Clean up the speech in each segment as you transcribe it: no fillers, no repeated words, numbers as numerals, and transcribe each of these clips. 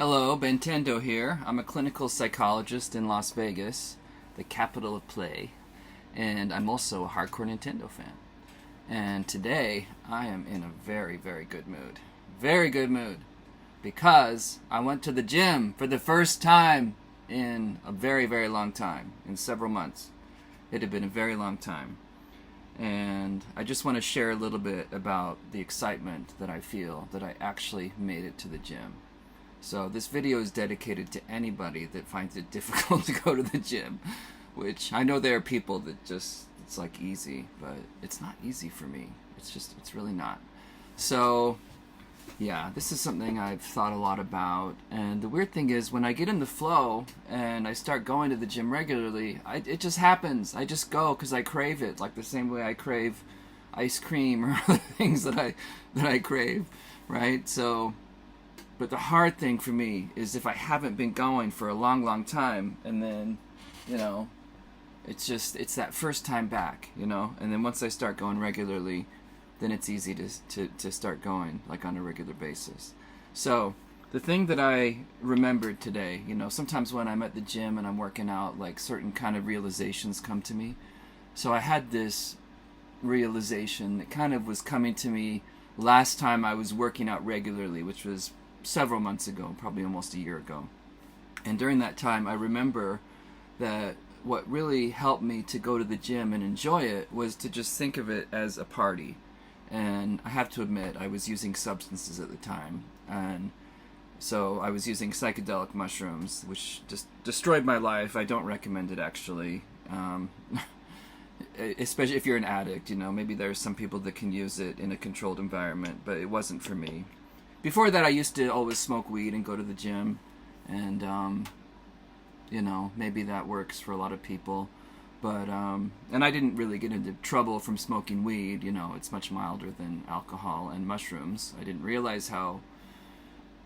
Hello, Bentendo here. I'm a clinical psychologist in Las Vegas, the capital of play, and I'm also a hardcore Nintendo fan. And today, I am in a very, very good mood. Very good mood. Because I went to the gym for the first time in a very, very long time, in several months. It had been a very long time. And I just want to share a little bit about the excitement that I feel that I actually made it to the gym. So this video is dedicated to anybody that finds it difficult to go to the gym, which I know there are people that just, it's like easy, but it's not easy for me. It's really not. So yeah, this is something I've thought a lot about, and the weird thing is when I get in the flow and I start going to the gym regularly, it just happens. I just go because I crave it, like the same way I crave ice cream or other things that I crave, right? So, but the hard thing for me is if I haven't been going for a long, long time, and then, it's that first time back, and then once I start going regularly, then it's easy to start going like on a regular basis. So the thing that I remembered today, sometimes when I'm at the gym and I'm working out, like certain kind of realizations come to me. So I had this realization that kind of was coming to me last time I was working out regularly, which was several months ago, probably almost a year ago. And during that time, I remember that what really helped me to go to the gym and enjoy it was to just think of it as a party. And I have to admit, I was using substances at the time. And so I was using psychedelic mushrooms, which just destroyed my life. I don't recommend it, actually. Especially if you're an addict, maybe there's some people that can use it in a controlled environment, but it wasn't for me. Before that, I used to always smoke weed and go to the gym, and maybe that works for a lot of people. But and I didn't really get into trouble from smoking weed. It's much milder than alcohol and mushrooms. I didn't realize how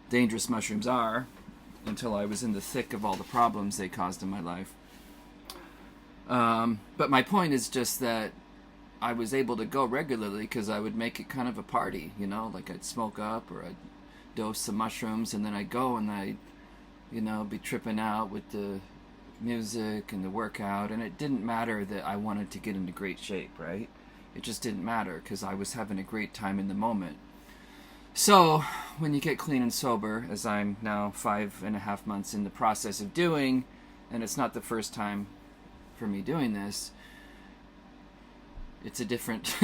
dangerous mushrooms are until I was in the thick of all the problems they caused in my life. But my point is just that I was able to go regularly because I would make it kind of a party, like I'd smoke up or I'd dose some mushrooms, and then I'd go and I'd, be tripping out with the music and the workout, and it didn't matter that I wanted to get into great shape, right? It just didn't matter because I was having a great time in the moment. So when you get clean and sober, as I'm now 5.5 months in the process of doing, and it's not the first time for me doing this, it's a different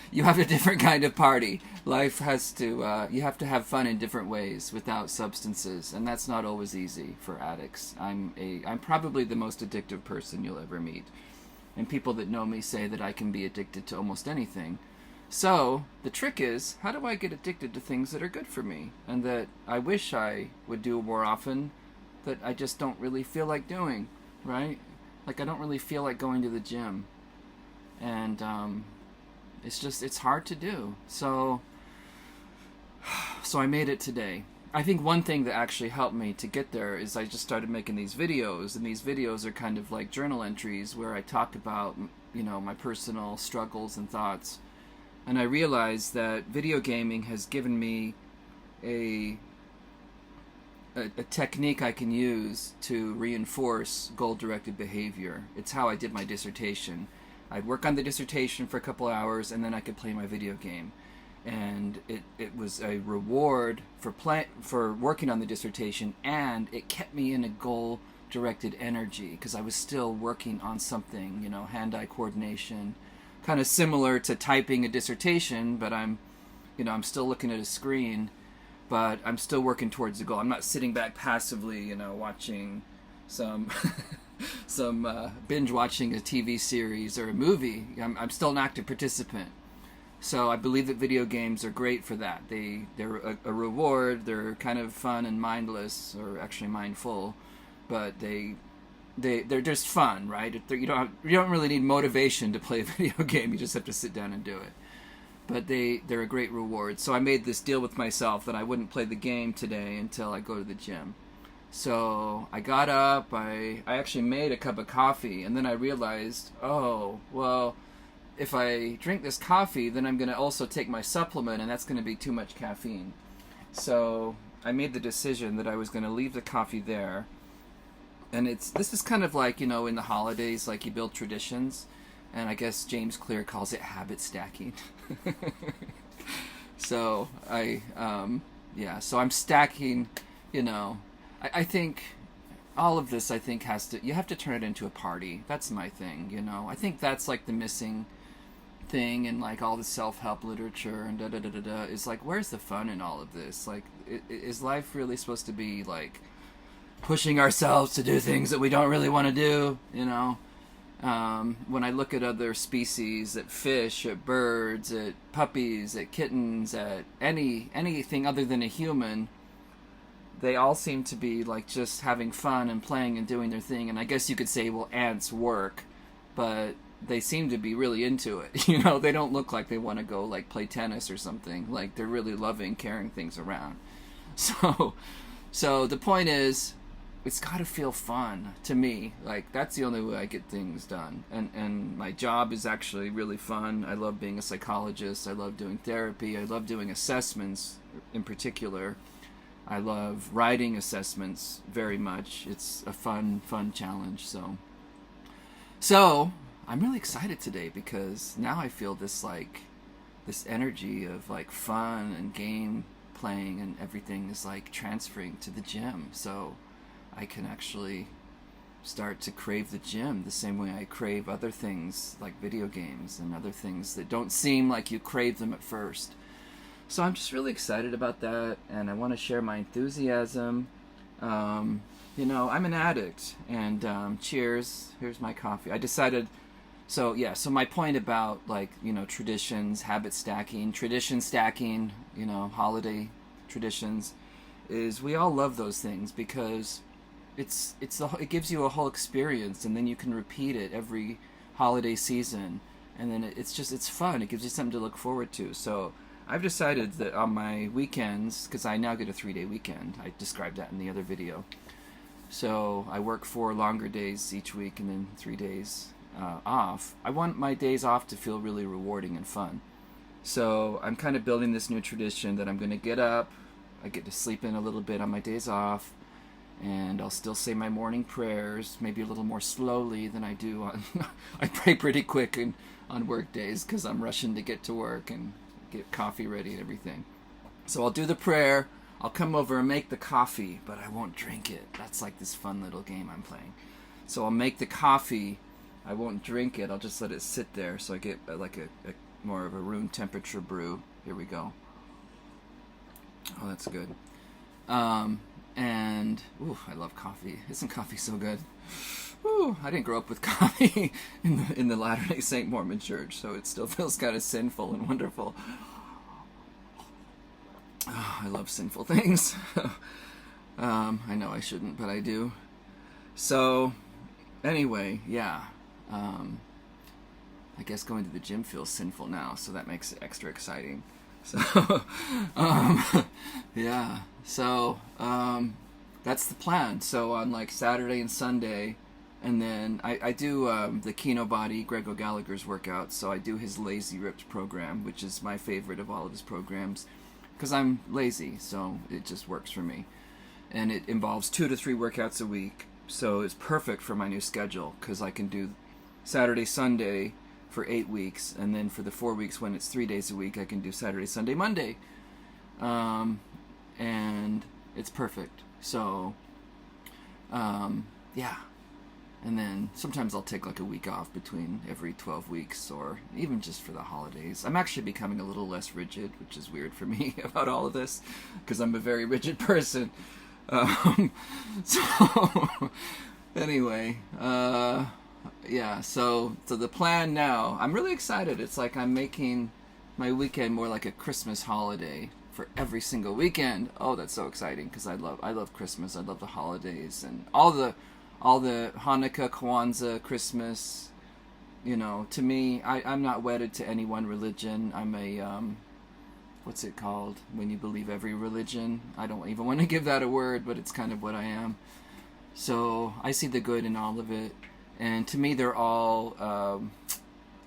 you have a different kind of party. Life has to you have to have fun in different ways without substances, and that's not always easy for addicts. I'm probably the most addictive person you'll ever meet, and people that know me say that I can be addicted to almost anything. So the trick is, how do I get addicted to things that are good for me and that I wish I would do more often, that I just don't really feel like doing, right? Like I don't really feel like going to the gym. And it's hard to do. So I made it today. I think one thing that actually helped me to get there is I just started making these videos, and these videos are kind of like journal entries where I talk about, my personal struggles and thoughts. And I realized that video gaming has given me a technique I can use to reinforce goal-directed behavior. It's how I did my dissertation. I'd work on the dissertation for a couple hours, and then I could play my video game. And it was a reward for working on the dissertation, and it kept me in a goal-directed energy because I was still working on something, hand-eye coordination, kind of similar to typing a dissertation, but I'm still looking at a screen, but I'm still working towards the goal. I'm not sitting back passively, watching some binge watching a TV series or a movie. I'm still an active participant. So I believe that video games are great for that. They're a reward. They're kind of fun and mindless, or actually mindful, but they're just fun, right? You don't really need motivation to play a video game. You just have to sit down and do it. But they're a great reward. So I made this deal with myself that I wouldn't play the game today until I go to the gym. So I got up, I actually made a cup of coffee, and then I realized, oh, well, if I drink this coffee, then I'm going to also take my supplement, and that's going to be too much caffeine. So I made the decision that I was going to leave the coffee there. And this is kind of like, in the holidays, like you build traditions, and I guess James Clear calls it habit stacking. So so I'm stacking, I think all of this, you have to turn it into a party. That's my thing, I think that's like the missing thing in like all the self-help literature and da-da-da-da-da, is like, where's the fun in all of this? Like, is life really supposed to be like pushing ourselves to do things that we don't really want to do, when I look at other species, at fish, at birds, at puppies, at kittens, at anything other than a human, they all seem to be like just having fun and playing and doing their thing. And I guess you could say, well, ants work, but they seem to be really into it. They don't look like they want to go like play tennis or something. Like, they're really loving carrying things around. So the point is, it's got to feel fun to me. Like, that's the only way I get things done. And my job is actually really fun. I love being a psychologist. I love doing therapy. I love doing assessments in particular. I love writing assessments very much. It's a fun challenge. So I'm really excited today because now I feel this energy of like fun and game playing and everything is like transferring to the gym. So I can actually start to crave the gym the same way I crave other things like video games and other things that don't seem like you crave them at first. So I'm just really excited about that, and I want to share my enthusiasm. I'm an addict, and cheers. Here's my coffee. I decided, so my point about traditions, habit stacking, tradition stacking, holiday traditions, is we all love those things because it gives you a whole experience, and then you can repeat it every holiday season, and then it's fun. It gives you something to look forward to. So I've decided that on my weekends, because I now get a 3-day weekend, I described that in the other video. So I work 4 longer days each week and then 3 days off. I want my days off to feel really rewarding and fun. So I'm kind of building this new tradition that I'm going to get up, I get to sleep in a little bit on my days off, and I'll still say my morning prayers, maybe a little more slowly than I do on... I pray pretty quick on work days because I'm rushing to get to work and get coffee ready and everything. So I'll do the prayer, I'll come over and make the coffee, but I won't drink it. That's like this fun little game I'm playing. So I'll make the coffee, I won't drink it, I'll just let it sit there so I get like a more of a room temperature brew. Here we go. Oh, that's good. And I love coffee. Isn't coffee so good? I didn't grow up with coffee in the Latter-day Saint Mormon Church, so it still feels kind of sinful and wonderful. I love sinful things. I know I shouldn't, but I do. So, anyway, I guess going to the gym feels sinful now, so that makes it extra exciting. So, that's the plan. So on like Saturday and Sunday, and then I do the Kino Body, Greg O'Gallagher's workouts. So I do his Lazy Ripped program, which is my favorite of all of his programs, because I'm lazy, so it just works for me. And it involves 2 to 3 workouts a week, so it's perfect for my new schedule, because I can do Saturday, Sunday for 8 weeks, and then for the 4 weeks when it's 3 days a week, I can do Saturday, Sunday, Monday. And it's perfect. So, and then sometimes I'll take like a week off between every 12 weeks, or even just for the holidays. I'm actually becoming a little less rigid, which is weird for me about all of this, because I'm a very rigid person. So anyway, so the plan now, I'm really excited. It's like I'm making my weekend more like a Christmas holiday for every single weekend. Oh, that's so exciting, because I love Christmas. I love the holidays and all the Hanukkah, Kwanzaa, Christmas. To me, I'm not wedded to any one religion. I'm a what's it called when you believe every religion? I don't even want to give that a word, but it's kind of what I am. So I see the good in all of it, and to me they're all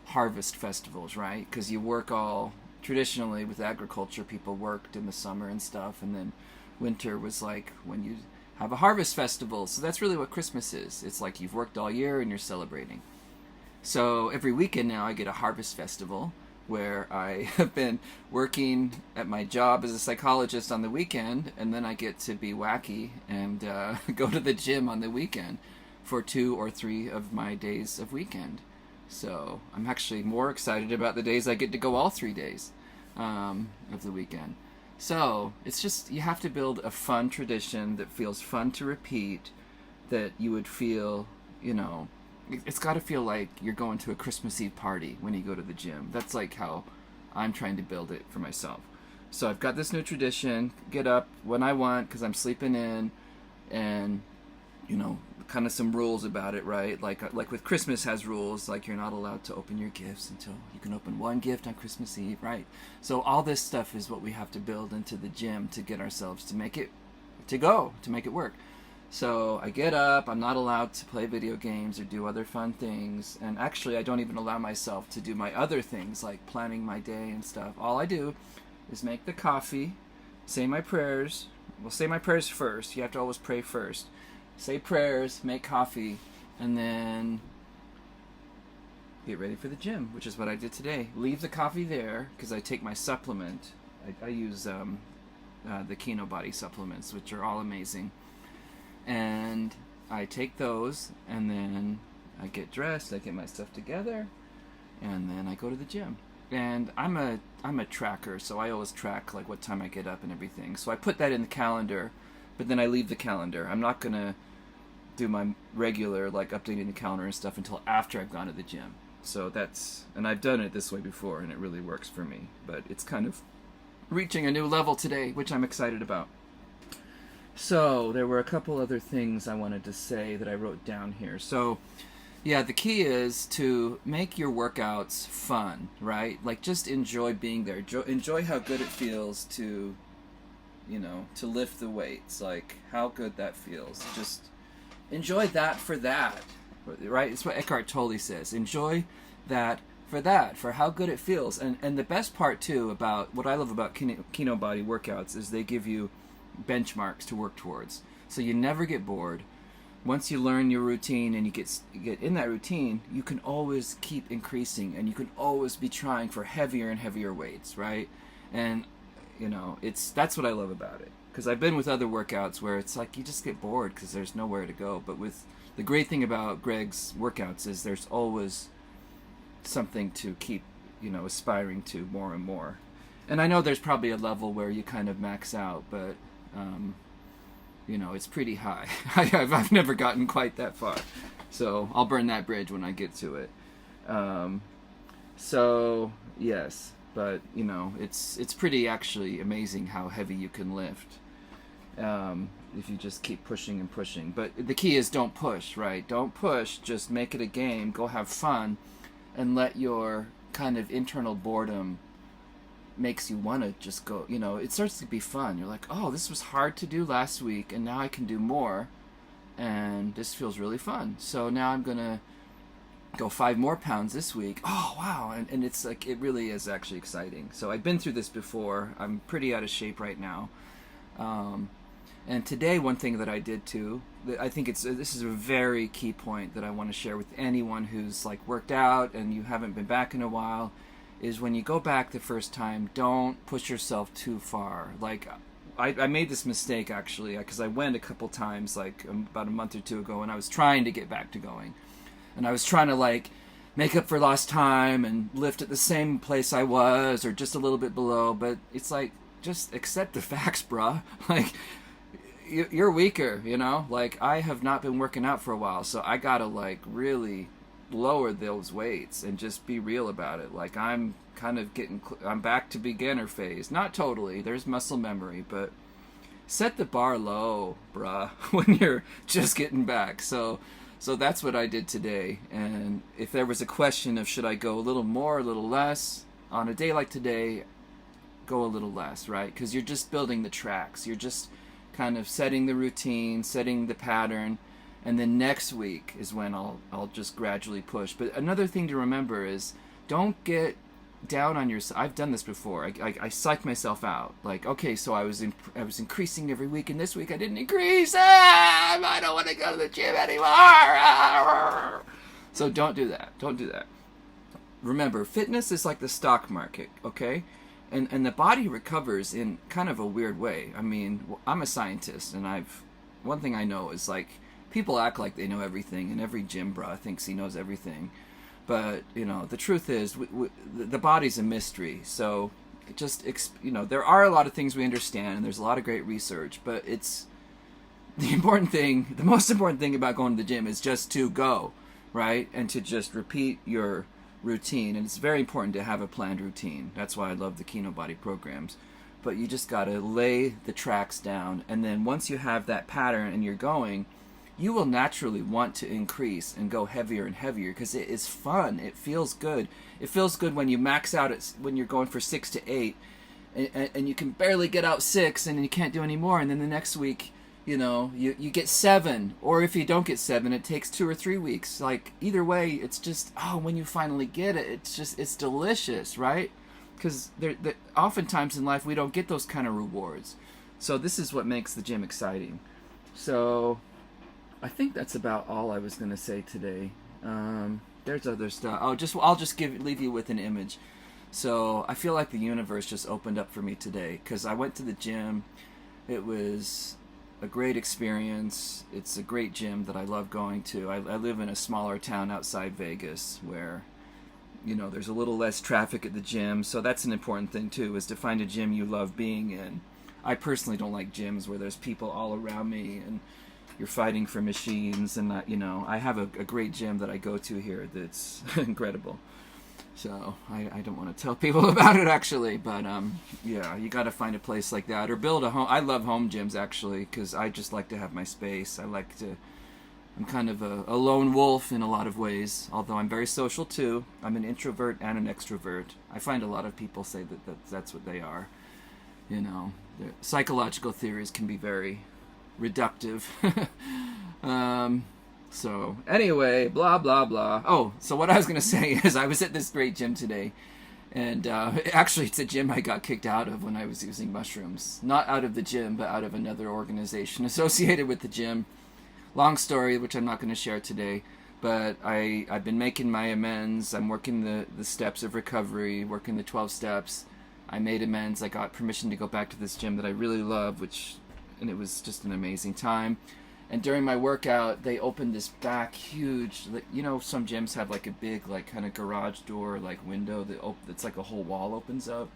harvest festivals, right? Because you work all traditionally with agriculture, people worked in the summer and stuff, and then winter was like when you have a harvest festival. So that's really what Christmas is. It's like you've worked all year and you're celebrating. So every weekend now I get a harvest festival where I have been working at my job as a psychologist on the weekend, and then I get to be wacky and go to the gym on the weekend for 2 or 3 of my days of weekend. So I'm actually more excited about the days I get to go all 3 days of the weekend. So it's just, you have to build a fun tradition that feels fun to repeat, that you would feel, you know, it's got to feel like you're going to a Christmas Eve party when you go to the gym. That's like how I'm trying to build it for myself. So I've got this new tradition, get up when I want because I'm sleeping in, and, you know, kind of some rules about it, right? Like with Christmas has rules, like you're not allowed to open your gifts until you can open one gift on Christmas Eve, right? So all this stuff is what we have to build into the gym to get ourselves to make it, to make it work. So I get up, I'm not allowed to play video games or do other fun things, and actually I don't even allow myself to do my other things like planning my day and stuff. All I do is make the coffee, say my prayers. Well, say my prayers first. You have to always pray first. Say prayers, make coffee, and then get ready for the gym, which is what I did today. Leave the coffee there because I take my supplement. I use the Kinobody supplements, which are all amazing. And I take those, and then I get dressed, I get my stuff together, and then I go to the gym. And I'm a tracker, so I always track like what time I get up and everything. So I put that in the calendar, but then I leave the calendar. I'm not gonna do my regular like updating the calendar and stuff until after I've gone to the gym. So that's, and I've done it this way before, and it really works for me. But it's kind of reaching a new level today, which I'm excited about. So there were a couple other things I wanted to say that I wrote down here. So yeah, the key is to make your workouts fun, right? Like just enjoy being there. Enjoy how good it feels to, you know, to lift the weights. Like how good that feels. Just enjoy that for that, right? It's what Eckhart Tolle says. Enjoy that for how good it feels. And the best part too about what I love about Kinobody workouts is they give you benchmarks to work towards, so you never get bored. Once you learn your routine and you get in that routine, you can always keep increasing, and you can always be trying for heavier and heavier weights, right? And you know, that's what I love about it, because I've been with other workouts where it's like you just get bored because there's nowhere to go. But with the great thing about Greg's workouts is there's always something to keep, you know, aspiring to more and more. And I know there's probably a level where you kind of max out, but you know, it's pretty high. I've never gotten quite that far, so I'll burn that bridge when I get to it. So yes, but you know, it's pretty actually amazing how heavy you can lift if you just keep pushing and pushing. But the key is don't push, right? Don't push. Just make it a game. Go have fun, and let your kind of internal boredom makes you want to just go, you know, it starts to be fun. You're like, oh, this was hard to do last week, and now I can do more, and this feels really fun. So now I'm gonna go 5 more pounds this week. Oh wow. And it's like, it really is actually exciting. So I've been through this before. I'm pretty out of shape right now, and today one thing that I did too, I think this is a very key point that I want to share with anyone who's like worked out and you haven't been back in a while, is when you go back the first time, don't push yourself too far. Like, I made this mistake, actually, because I went a couple times, like, about a month or 2 ago, and I was trying to get back to going. And I was trying to, like, make up for lost time and lift at the same place I was, or just a little bit below, but it's like, just accept the facts, bruh. Like, you're weaker, you know? Like, I have not been working out for a while, so I gotta, like, really lower those weights and just be real about it. Like, I'm kind of I'm back to beginner phase. Not totally, there's muscle memory, but set the bar low, bruh, when you're just getting back. So that's what I did today. And if there was a question of should I go a little more, a little less, on a day like today, go a little less, right? Because you're just building the tracks. You're just kind of setting the routine, setting the pattern, and then next week is when I'll just gradually push. But another thing to remember is don't get down on yourself. I've done this before. I psych myself out. Like, okay, so I was increasing every week, and this week I didn't increase. I don't want to go to the gym anymore. So don't do that. Don't do that. Remember, fitness is like the stock market, okay? And the body recovers in kind of a weird way. I mean, I'm a scientist, and one thing I know is, like, people act like they know everything, and every gym bra thinks he knows everything. But, the truth is, the body's a mystery. So, there are a lot of things we understand, and there's a lot of great research, but the most important thing about going to the gym is just to go, right? And to just repeat your routine. And it's very important to have a planned routine. That's why I love the Kino Body programs. But you just got to lay the tracks down, and then once you have that pattern and you're going, you will naturally want to increase and go heavier and heavier because it is fun. It feels good. It feels good when you max out when you're going for 6 to 8 and you can barely get out 6 and you can't do any more. And then the next week, you get 7. Or if you don't get 7, it takes 2 or 3 weeks. Like, either way, it's just, when you finally get it, it's delicious, right? Because oftentimes in life we don't get those kind of rewards. So this is what makes the gym exciting. So I think that's about all I was going to say today. There's other stuff. I'll just leave you with an image. So I feel like the universe just opened up for me today because I went to the gym. It was a great experience. It's a great gym that I love going to. I live in a smaller town outside Vegas where, there's a little less traffic at the gym. So that's an important thing too, is to find a gym you love being in. I personally don't like gyms where there's people all around me and you're fighting for machines, and I have a great gym that I go to here that's incredible. So I don't want to tell people about it actually, but yeah, you got to find a place like that or build a home. I love home gyms actually because I just like to have my space. I'm kind of a lone wolf in a lot of ways, although I'm very social too. I'm an introvert and an extrovert. I find a lot of people say that's what they are. The psychological theories can be very reductive. So anyway, blah blah blah. Oh, so what I was gonna say is I was at this great gym today, and actually it's a gym I got kicked out of when I was using mushrooms. Not out of the gym, but out of another organization associated with the gym. Long story, which I'm not going to share today, but I've been making my amends. I'm working the steps of recovery, working the 12 steps. I made amends. I got permission to go back to this gym that I really love, and it was just an amazing time. And during my workout, they opened this back huge, some gyms have like a big, like kind of garage door, like window that's like a whole wall opens up.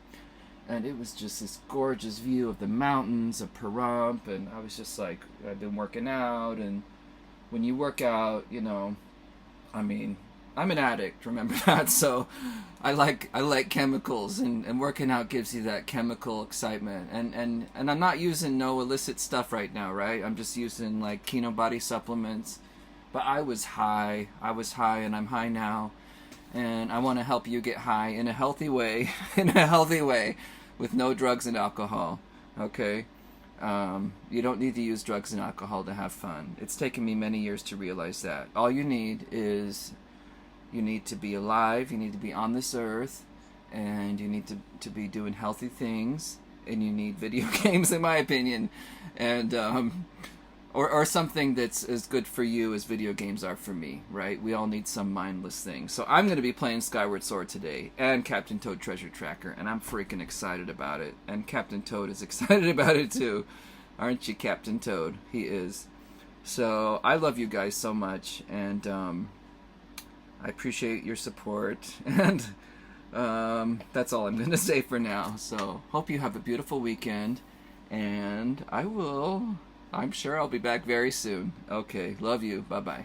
And it was just this gorgeous view of the mountains of Pahrump, and I was just like, I've been working out, and when you work out, I'm an addict, remember that, so I like chemicals, and working out gives you that chemical excitement, and I'm not using no illicit stuff right now, right? I'm just using like Kino Body supplements, but I was high, and I'm high now, and I want to help you get high in a healthy way, with no drugs and alcohol, okay? You don't need to use drugs and alcohol to have fun. It's taken me many years to realize that. All you need is, you need to be alive, you need to be on this earth, and you need to be doing healthy things, and you need video games, in my opinion, and or something that's as good for you as video games are for me, right? We all need some mindless thing. So I'm going to be playing Skyward Sword today, and Captain Toad Treasure Tracker, and I'm freaking excited about it. And Captain Toad is excited about it too. Aren't you, Captain Toad? He is. So I love you guys so much, and I appreciate your support, and that's all I'm going to say for now. So hope you have a beautiful weekend, and I'm sure I'll be back very soon. Okay, love you. Bye-bye.